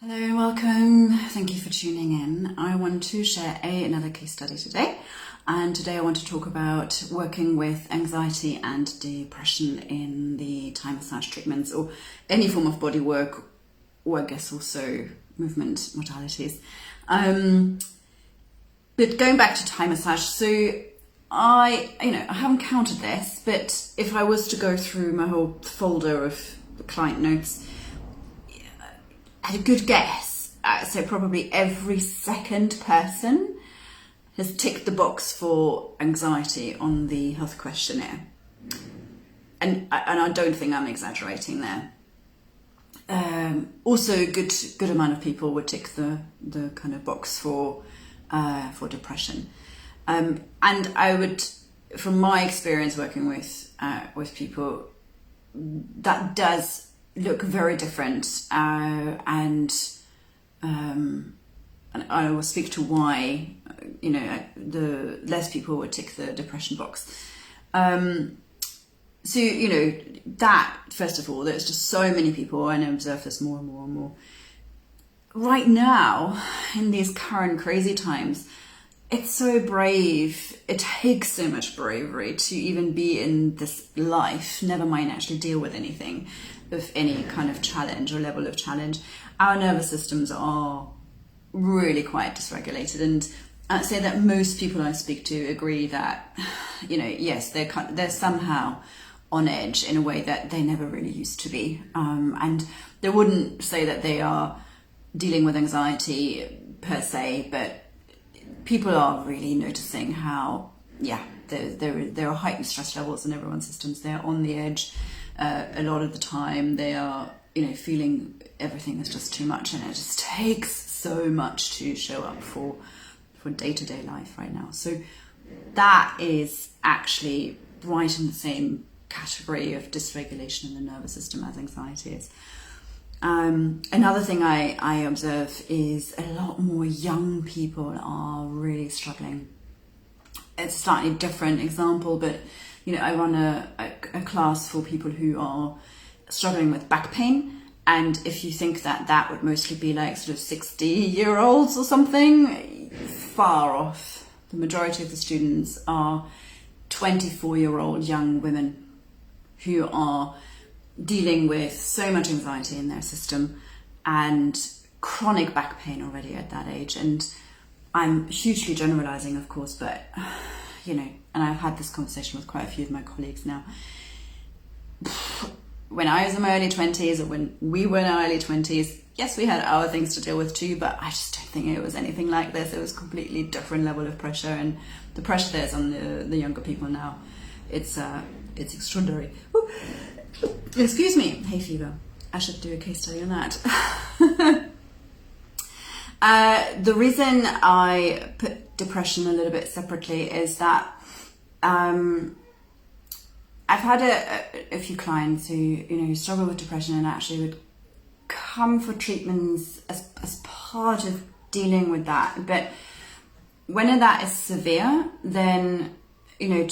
Hello and welcome. Thank you for tuning in. I want to share another case study today. And today I want to talk about working with anxiety and depression in the Thai massage treatments or any form of body work, or I guess also movement modalities. But going back to Thai massage, so I haven't counted this, but if I was to go through my whole folder of client notes, at a good guess, so probably every second person has ticked the box for anxiety on the health questionnaire. And I don't think I'm exaggerating there. Also, a good amount of people would tick the kind of box for depression. And I would, from my experience working with people, that does look very different, and I will speak to why the less people would tick the depression box. So that, first of all, there's just so many people, and I observe this more and more and more right now in these current crazy times. It's so brave. It takes so much bravery to even be in this life, never mind actually deal with anything of any kind of challenge or level of challenge. Our nervous systems are really quite dysregulated, and I'd say that most people I speak to agree that, yes, they're somehow on edge in a way that they never really used to be. And they wouldn't say that they are dealing with anxiety per se, but people are really noticing how, there are heightened stress levels in everyone's systems. They're on the edge a lot of the time. They are, feeling everything is just too much, and it just takes so much to show up for day-to-day life right now. So that is actually right in the same category of dysregulation in the nervous system as anxiety is. Another thing I observe is a lot more young people are really struggling. It's a slightly different example, but I run a class for people who are struggling with back pain, and if you think that would mostly be like sort of 60-year-olds or something, far off. The majority of the students are 24-year-old young women who are dealing with so much anxiety in their system and chronic back pain already at that age. And I'm hugely generalizing, of course, but and I've had this conversation with quite a few of my colleagues now. When I was in my early 20s, or when we were in our early 20s, yes, we had our things to deal with too, but I just don't think it was anything like this. It was a completely different level of pressure, and the pressure there's on the younger people now, it's extraordinary. Ooh. Excuse me, hay fever. I should do a case study on that. The reason I put depression a little bit separately is that I've had a few clients who struggle with depression and actually would come for treatments as part of dealing with that. But when that is severe, then they're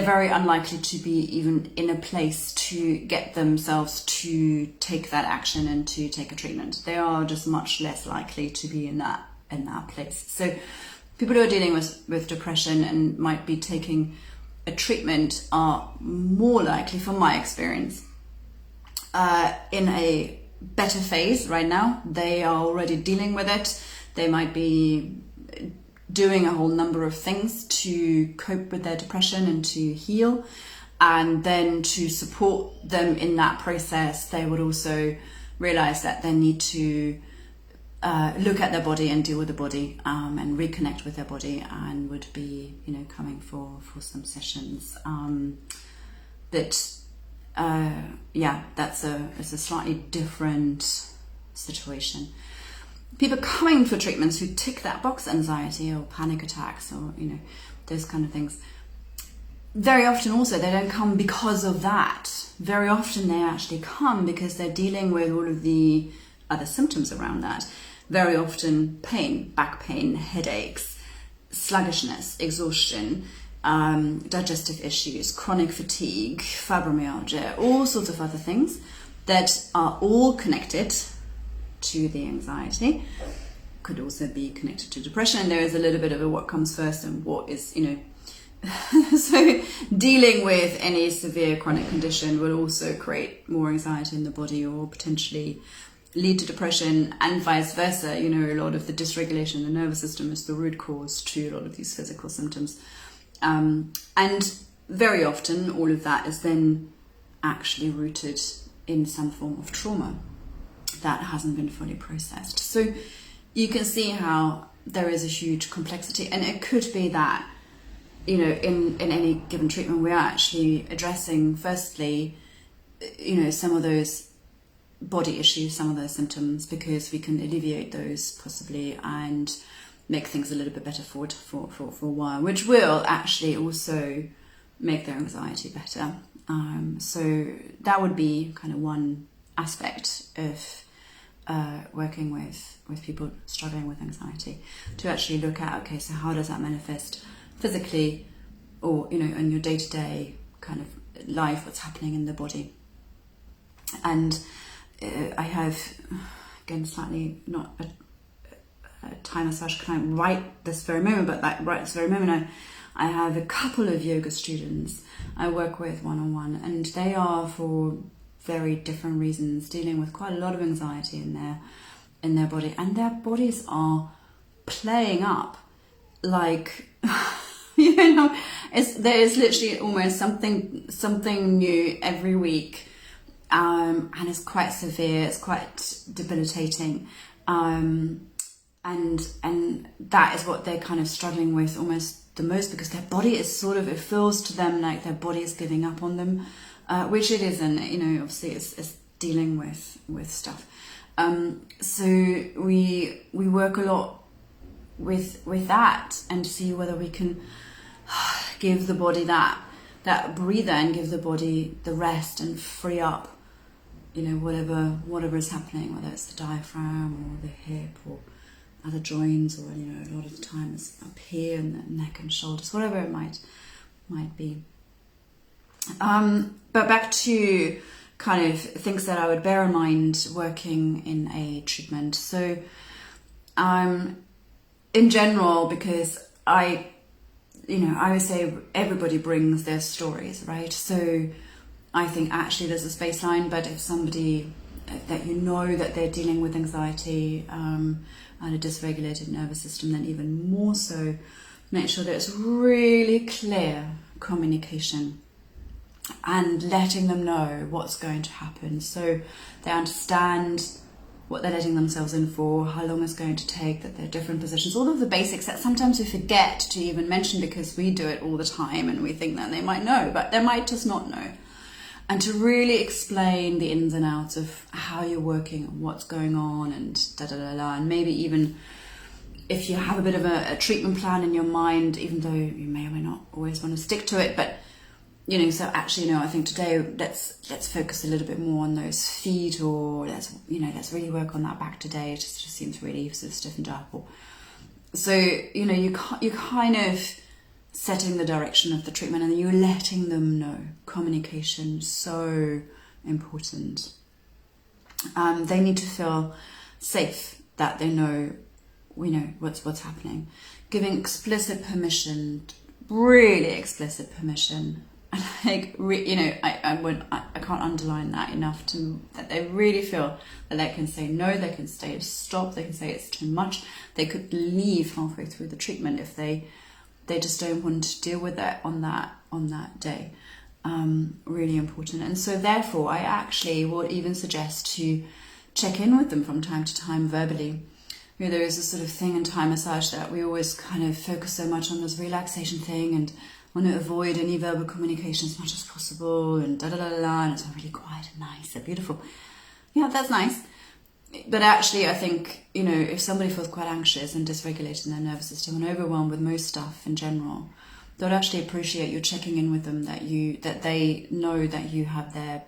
very unlikely to be even in a place to get themselves to take that action and to take a treatment. They are just much less likely to be in that place. So people who are dealing with depression and might be taking a treatment are more likely, from my experience, in a better phase right now. They are already dealing with it. They might be doing a whole number of things to cope with their depression and to heal, and then to support them in that process, they would also realize that they need to look at their body and deal with the body, and reconnect with their body, and would be coming for some sessions. That's a slightly different situation. People coming for treatments who tick that box, anxiety or panic attacks or those kind of things, very often also they don't come because of that. Very often they actually come because they're dealing with all of the other symptoms around that. Very often pain, back pain, headaches, sluggishness, exhaustion, digestive issues, chronic fatigue, fibromyalgia, all sorts of other things that are all connected to the anxiety. Could also be connected to depression. There is a little bit of a what comes first and what is, so dealing with any severe chronic condition will also create more anxiety in the body or potentially lead to depression, and vice versa. A lot of the dysregulation in the nervous system is the root cause to a lot of these physical symptoms. And very often all of that is then actually rooted in some form of trauma that hasn't been fully processed. So you can see how there is a huge complexity, and it could be that, in any given treatment, we're actually addressing, firstly, some of those body issues, some of those symptoms, because we can alleviate those possibly and make things a little bit better for a while, which will actually also make their anxiety better. So that would be kind of one aspect of working with people struggling with anxiety, to actually look at, okay, so how does that manifest physically, or in your day-to-day kind of life, what's happening in the body. And I have, again, slightly not a Thai massage client right this very moment, but right this very moment I have a couple of yoga students I work with one-on-one, and they are, for very different reasons, dealing with quite a lot of anxiety in their body, and their bodies are playing up like there is literally almost something new every week, and it's quite severe, it's quite debilitating, and that is what they're kind of struggling with almost the most, because their body is it feels to them like their body is giving up on them. Which it isn't, obviously it's dealing with stuff. So we work a lot with that, and see whether we can give the body that breather, and give the body the rest and free up, whatever is happening, whether it's the diaphragm or the hip or other joints, or a lot of the time it's up here in the neck and shoulders, whatever it might be. But back to kind of things that I would bear in mind working in a treatment. So, in general, because I would say everybody brings their stories, right? So I think actually there's a baseline, but if somebody that that they're dealing with anxiety and a dysregulated nervous system, then even more so, make sure that it's really clear communication, and letting them know what's going to happen, so they understand what they're letting themselves in for, how long it's going to take, that they're different positions, all of the basics that sometimes we forget to even mention because we do it all the time and we think that they might know, but they might just not know. And to really explain the ins and outs of how you're working and what's going on, and and maybe even if you have a bit of a treatment plan in your mind, even though you may or may not always want to stick to it, but so actually, I think today let's focus a little bit more on those feet, or let's really work on that back today. It just seems really sort of stiffened up. Or so you kind of setting the direction of the treatment, and you're letting them know. Communication, so important. They need to feel safe, that they know what's happening. Giving explicit permission, really explicit permission. I can't underline that enough, that they really feel that they can say no, they can say stop, they can say it's too much. They could leave halfway through the treatment if they just don't want to deal with it on that day. Really important. And so therefore I actually would even suggest to check in with them from time to time verbally. There is a sort of thing in Thai massage that we always kind of focus so much on this relaxation thing, and want to avoid any verbal communication as much as possible, and and it's really quiet and nice and beautiful. Yeah, that's nice. But actually, I think, if somebody feels quite anxious and dysregulated in their nervous system and overwhelmed with most stuff in general, they would actually appreciate you checking in with them, that they know that you have that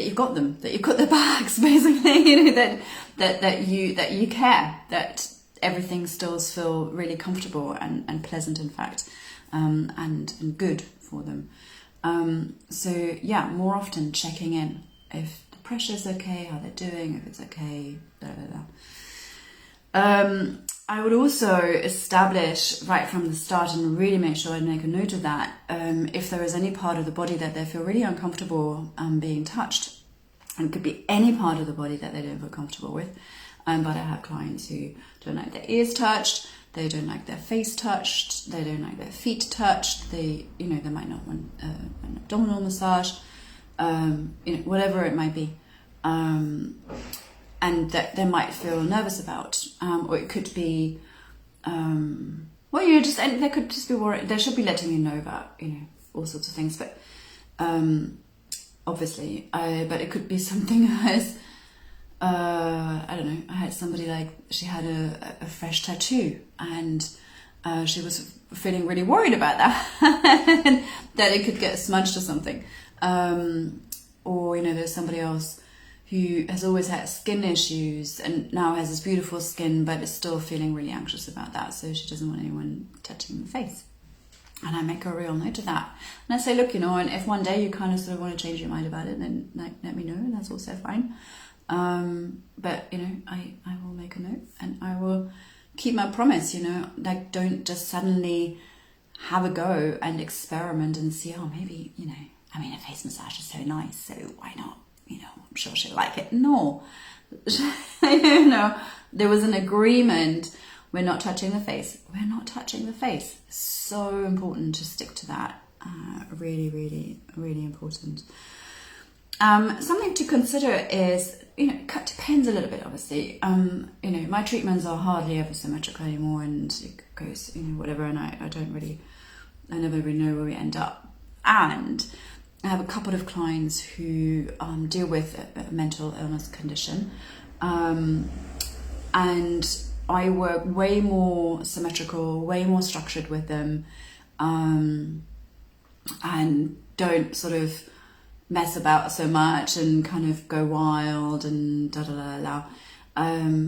you've got them, that you've got their backs, basically, that you care, that everything still feel really comfortable and pleasant, in fact, and good for them. So yeah, more often checking in if the pressure's okay, how they're doing, if it's okay, blah, blah, blah. I would also establish right from the start and really make sure I make a note of that, if there is any part of the body that they feel really uncomfortable being touched. And it could be any part of the body that they don't feel comfortable with. But I have clients who don't like their ears touched, they don't like their face touched, they don't like their feet touched, they might not want an abdominal massage, whatever it might be. And that they might feel nervous about, or it could be, and they could just be worried. They should be letting you know about, all sorts of things. But obviously, but it could be something as, I don't know. I had somebody she had a fresh tattoo, and she was feeling really worried about that, that it could get smudged or something, or there's somebody else who has always had skin issues and now has this beautiful skin, but is still feeling really anxious about that. So she doesn't want anyone touching the face. And I make a real note of that. And I say, look, and if one day you kind of sort of want to change your mind about it, then let me know. That's also fine. But, I will make a note and I will keep my promise, don't just suddenly have a go and experiment and see, maybe, a face massage is so nice, so why not? I'm sure she'll like it. No, there was an agreement. We're not touching the face. We're not touching the face. So important to stick to that. Really, really, really important. Something to consider is, it depends a little bit, obviously. My treatments are hardly ever symmetrical anymore, and it goes, whatever, and I never really know where we end up. And I have a couple of clients who deal with a mental illness condition, and I work way more symmetrical, way more structured with them, and don't sort of mess about so much and kind of go wild and da-da-da-da.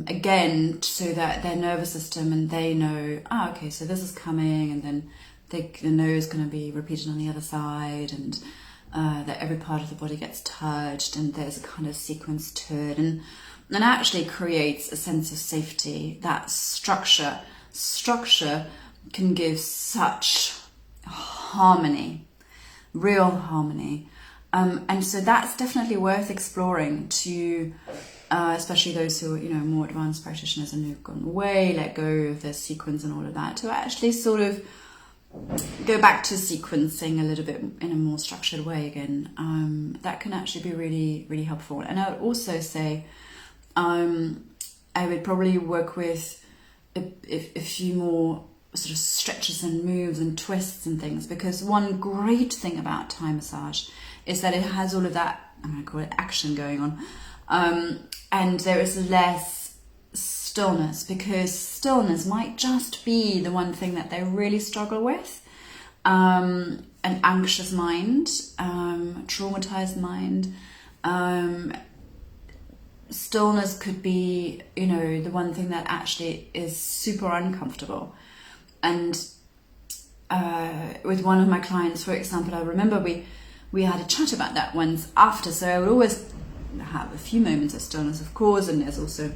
Again, so that their nervous system and they know, okay, so this is coming, and then the know is going to be repeated on the other side, and that every part of the body gets touched, and there's a kind of sequence to it, and actually creates a sense of safety. That structure can give such harmony, real harmony, and so that's definitely worth exploring to, especially those who are more advanced practitioners and who've gone away, let go of their sequence and all of that, to actually sort of go back to sequencing a little bit in a more structured way again. That can actually be really, really helpful. And I would also say I would probably work with a few more sort of stretches and moves and twists and things, because one great thing about Thai massage is that it has all of that, I'm going to call it action going on, and there is less stillness, because stillness might just be the one thing that they really struggle with. An anxious mind, traumatized mind, stillness could be, the one thing that actually is super uncomfortable. And with one of my clients, for example, I remember we had a chat about that once after, so I would always have a few moments of stillness, of course, and there's also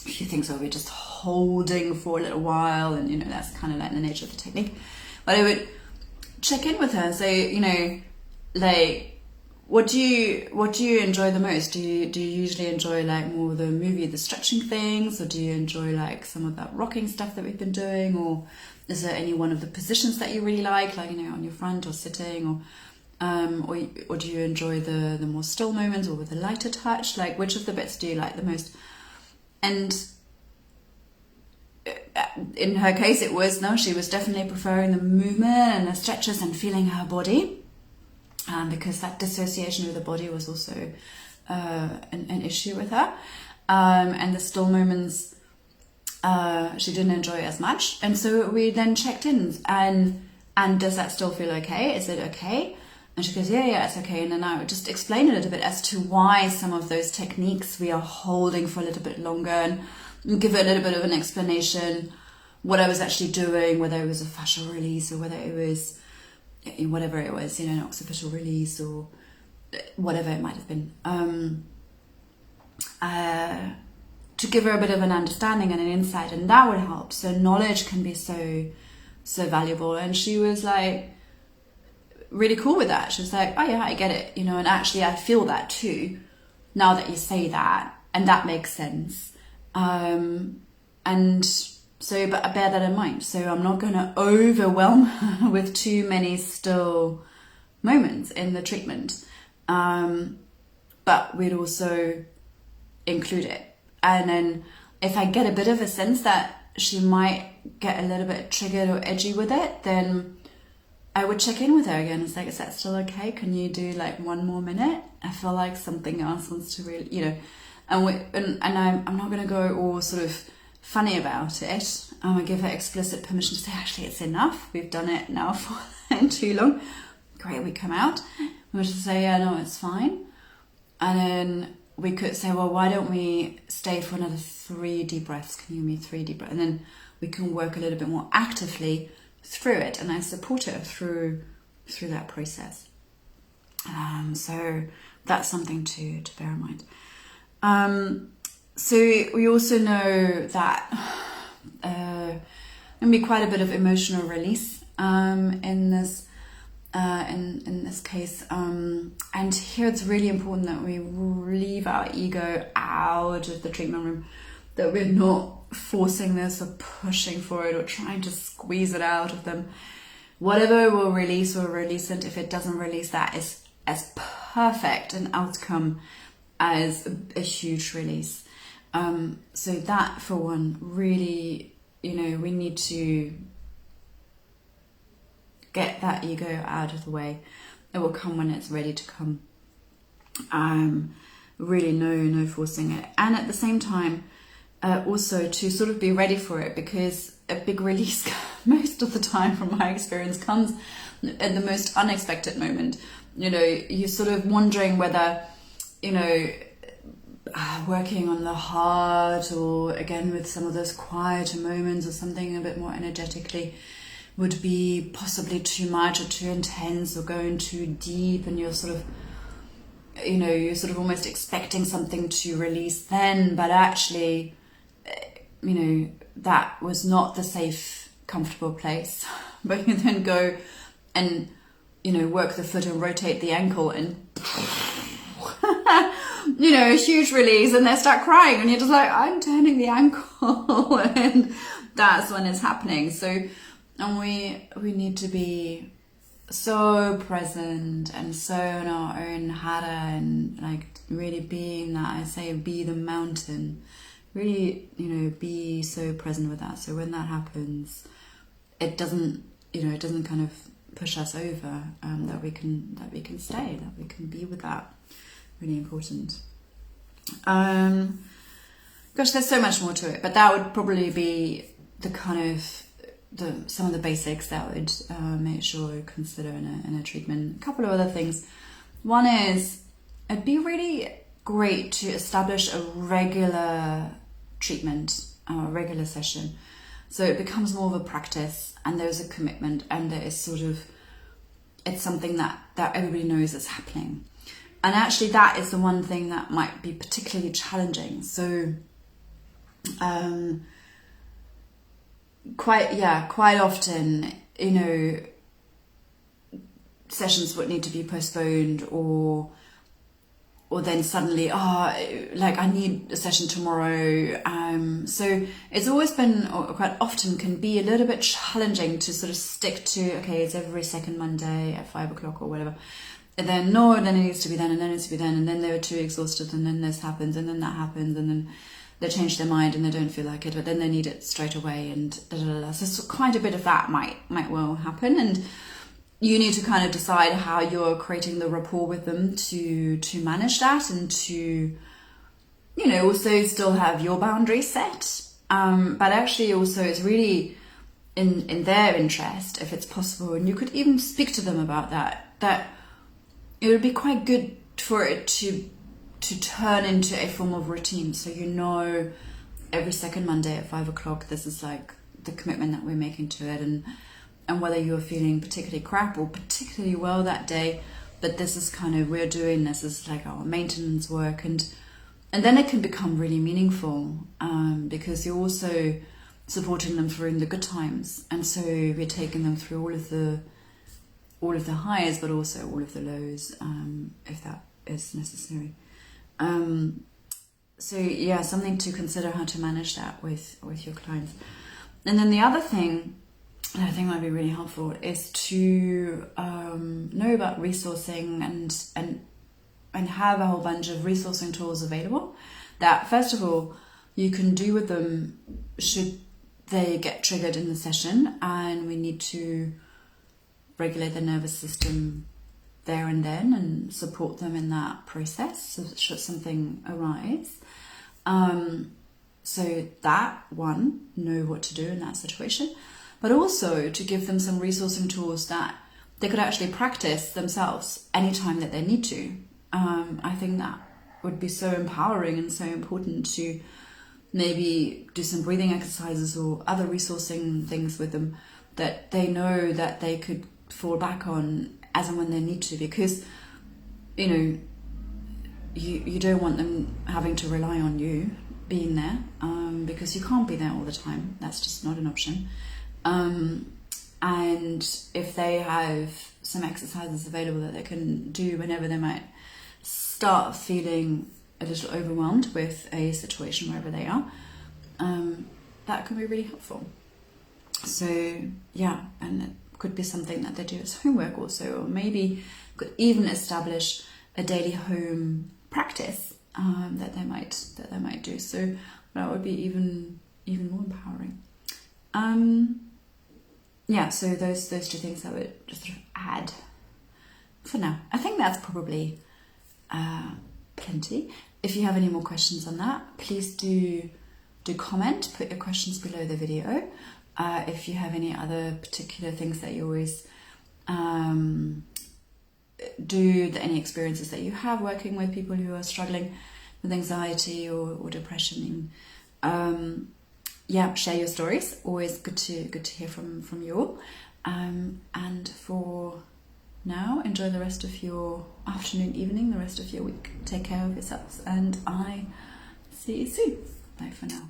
a few things where we're just holding for a little while, and that's kind of like the nature of the technique. But I would check in with her and say, what do you enjoy the most? Do you usually enjoy more the stretching things, or do you enjoy some of that rocking stuff that we've been doing, or is there any one of the positions that you really like on your front or sitting, or do you enjoy the more still moments or with the lighter touch? Which of the bits do you like the most? And in her case, she was definitely preferring the movement and the stretches and feeling her body, because that dissociation with the body was also an issue with her, and the still moments she didn't enjoy as much. And so we then checked in, and does that still feel okay? Is it okay? And she goes, yeah, it's okay. And then I would just explain a little bit as to why some of those techniques we are holding for a little bit longer, and give it a little bit of an explanation, what I was actually doing, whether it was a fascial release or whether it was whatever it was, an occipital release, or whatever it might have been, to give her a bit of an understanding and an insight, and that would help. So knowledge can be so valuable. And she was like really cool with that. She was like, oh yeah, I get it, and actually I feel that too now that you say that, and that makes sense. And so, but I bear that in mind. So I'm not going to overwhelm her with too many still moments in the treatment. But we'd also include it. And then if I get a bit of a sense that she might get a little bit triggered or edgy with it, then I would check in with her again. It's like, is that still okay? Can you do like 1 more minute? I feel like something else wants to really, and I'm not going to go all sort of funny about it. I give her explicit permission to say, actually, it's enough. We've done it now for too long. Great, we come out. We would just say, yeah, no, it's fine. And then we could say, well, why don't we stay for another 3 deep breaths? Can you give me 3 deep breaths? And then we can work a little bit more actively through it. And I support her through that process. So that's something to bear in mind. So we also know that there can be quite a bit of emotional release in this case, and here it's really important that we leave our ego out of the treatment room, that we're not forcing this or pushing for it or trying to squeeze it out of them. Whatever will release it. If it doesn't release, that is as perfect an outcome as a huge release. So that, for one, really, we need to get that ego out of the way. It will come when it's ready to come. Really no forcing it. And at the same time, also to sort of be ready for it, because a big release most of the time, from my experience, comes at the most unexpected moment. You're sort of wondering whether, working on the heart, or again with some of those quieter moments or something a bit more energetically, would be possibly too much or too intense or going too deep, and you're sort of almost expecting something to release then, but actually, that was not the safe, comfortable place. But you then go and, work the foot and rotate the ankle, and a huge release, and they start crying, and you're just like, I'm turning the ankle, and that's when it's happening. So, and we need to be so present and so in our own hara, and like really being that, I say, be the mountain, really, be so present with that. So when that happens, it doesn't kind of push us over, that we can stay, that we can be with that. Really important. Gosh, there's so much more to it, but that would probably be the kind of some of the basics that I would make sure you consider in a treatment. A couple of other things. One is, it'd be really great to establish a regular treatment, a regular session, so it becomes more of a practice, and there's a commitment, and there is it's something that everybody knows is happening. And actually, that is the one thing that might be particularly challenging. So, quite often, sessions would need to be postponed, or then suddenly, I need a session tomorrow. So it's always been, or quite often can be, a little bit challenging to sort of stick to, okay, it's every second Monday at 5:00 or whatever. And then, then it needs to be then, and then it needs to be then, and then they were too exhausted, and then this happens, and then that happens, and then they change their mind and they don't feel like it, but then they need it straight away, and So quite a bit of that might well happen, and you need to kind of decide how you're creating the rapport with them to manage that, and to, also still have your boundaries set. But actually also it's really in their interest, if it's possible, and you could even speak to them about that it would be quite good for it to turn into a form of routine. So every second Monday at 5:00, this is like the commitment that we're making to it, and whether you're feeling particularly crap or particularly well that day, but this is kind of, we're doing this as like our maintenance work, and then it can become really meaningful, because you're also supporting them through the good times, and so we're taking them through all of the highs, but also all of the lows, if that is necessary. So yeah, something to consider, how to manage that with your clients. And then the other thing that I think might be really helpful is to know about resourcing and have a whole bunch of resourcing tools available that, first of all, you can do with them should they get triggered in the session and we need to regulate the nervous system there and then and support them in that process, so should something arise. So that one, know what to do in that situation, but also to give them some resourcing tools that they could actually practice themselves anytime that they need to. I think that would be so empowering and so important, to maybe do some breathing exercises or other resourcing things with them that they know that they could fall back on as and when they need to, because you don't want them having to rely on you being there, because you can't be there all the time. That's just not an option. And if they have some exercises available that they can do whenever they might start feeling a little overwhelmed with a situation wherever they are, that can be really helpful. So yeah, and it could be something that they do as homework also, or maybe could even establish a daily home practice that they might do. So that would be even more empowering. Yeah, so those two things I would just sort of add for now. I think that's probably plenty. If you have any more questions on that, please do comment, put your questions below the video. If you have any other particular things that you always do, any experiences that you have working with people who are struggling with anxiety or depression, yeah, share your stories. Always good to hear from you all. And for now, enjoy the rest of your afternoon, evening, the rest of your week. Take care of yourselves, and I see you soon. Bye for now.